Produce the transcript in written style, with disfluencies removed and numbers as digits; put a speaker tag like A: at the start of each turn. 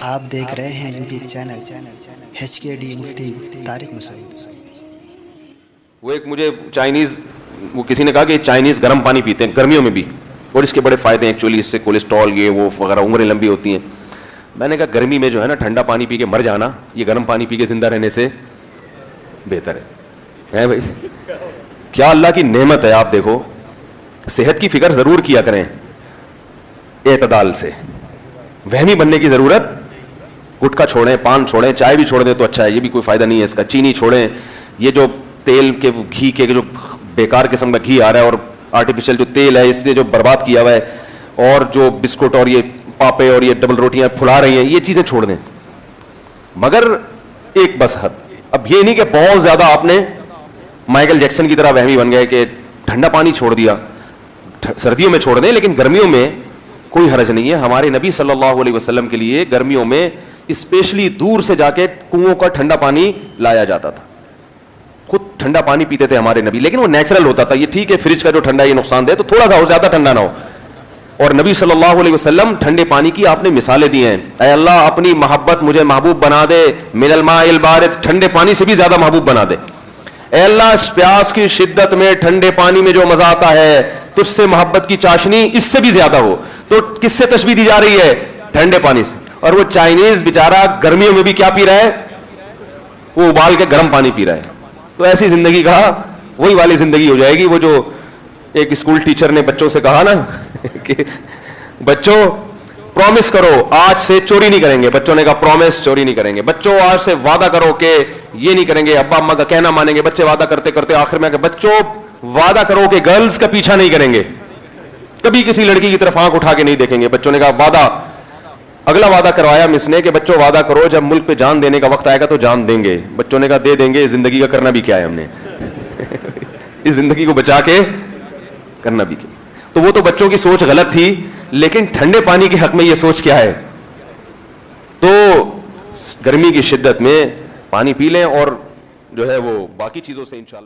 A: آپ دیکھ رہے ہیں یوٹیوب چینل HKD مفتی طارق مسعود۔
B: وہ ایک مجھے چائنیز، وہ کسی نے کہا کہ چائنیز گرم پانی پیتے ہیں گرمیوں میں بھی، اور اس کے بڑے فائدے ہیں ایکچولی، اس سے کولیسٹرول یہ وہ وغیرہ عمریں لمبی ہوتی ہیں۔ میں نے کہا گرمی میں جو ہے نا ٹھنڈا پانی پی کے مر جانا، یہ گرم پانی پی کے زندہ رہنے سے بہتر ہے بھائی۔ کیا اللہ کی نعمت ہے، آپ دیکھو، صحت کی فکر ضرور کیا کریں اعتدال سے، وہمی بننے کی ضرورت، گٹکا چھوڑیں، پان چھوڑیں، چائے بھی چھوڑ دیں تو اچھا ہے، یہ بھی کوئی فائدہ نہیں ہے اس کا، چینی چھوڑیں، یہ جو تیل کے گھی کے جو بیکار قسم کا گھی آ رہا ہے اور آرٹیفیشل جو تیل ہے اس نے جو برباد کیا ہوا ہے، اور جو بسکٹ اور یہ پاپے اور یہ ڈبل روٹیاں پھلا رہی ہیں، یہ چیزیں چھوڑ دیں، مگر ایک بس حد۔ اب یہ نہیں کہ بہت زیادہ آپ نے مائیکل جیکسن کی طرح وہمی بن گئے کہ ٹھنڈا پانی چھوڑ دیا، سردیوں میں چھوڑ دیں لیکن گرمیوں میں کوئی حرج نہیں ہے۔ ہمارے نبی صلی اللہ علیہ وسلم کے لیے گرمیوں میں اسپیشلی دور سے جا کے کنووں کا ٹھنڈا پانی لایا جاتا تھا، خود ٹھنڈا پانی پیتے تھے ہمارے نبی، لیکن وہ نیچرل ہوتا تھا۔ یہ ٹھیک ہے فریج کا جو ٹھنڈا یہ نقصان دہ، تو تھوڑا سا ہو، زیادہ ٹھنڈا نہ ہو۔ اور نبی صلی اللہ علیہ وسلم ٹھنڈے پانی کی آپ نے مثالیں دی ہیں، اے اللہ اپنی محبت مجھے محبوب بنا دے، من الماء البارد، ٹھنڈے پانی سے بھی زیادہ محبوب بنا دے۔ اے اللہ اس پیاس کی شدت میں ٹھنڈے پانی میں جو مزہ آتا ہے، تجھ سے محبت کی چاشنی اس سے بھی زیادہ ہو۔ تو کس سے تشبیہ دی جا رہی ہے؟ ٹھنڈے پانی سے۔ اور وہ چائنیز بیچارہ گرمیوں میں بھی کیا پی رہا ہے؟ وہ ابال کے گرم پانی پی رہا ہے۔ تو ایسی زندگی کا وہی والی زندگی ہو جائے گی، وہ جو ایک اسکول ٹیچر نے بچوں سے کہا نا کہ بچوں پرومس کرو آج سے چوری نہیں کریں گے، بچوں نے کہا پرومس چوری نہیں کریں گے، بچوں آج سے وعدہ کرو کہ یہ نہیں کریں گے، ابا اماں کا کہنا مانیں گے۔ بچے وعدہ کرتے کرتے آخر میں کہ بچوں وعدہ کرو کہ گرلز کا پیچھا نہیں کریں گے، کبھی کسی لڑکی کی طرف آنکھ اٹھا کے نہیں دیکھیں گے۔ بچوں نے کہا وعدہ، اگلا وعدہ کروایا مس نے کہ بچوں وعدہ کرو جب ملک پہ جان دینے کا وقت آئے گا تو جان دیں گے۔ بچوں نے کہا دے دیں گے، زندگی کا کرنا بھی کیا ہے ہم نے اس زندگی کو بچا کے کرنا بھی کیا۔ تو وہ تو بچوں کی سوچ غلط تھی، لیکن ٹھنڈے پانی کے حق میں یہ سوچ کیا ہے؟ تو گرمی کی شدت میں پانی پی لیں، اور جو ہے وہ باقی چیزوں سے انشاءاللہ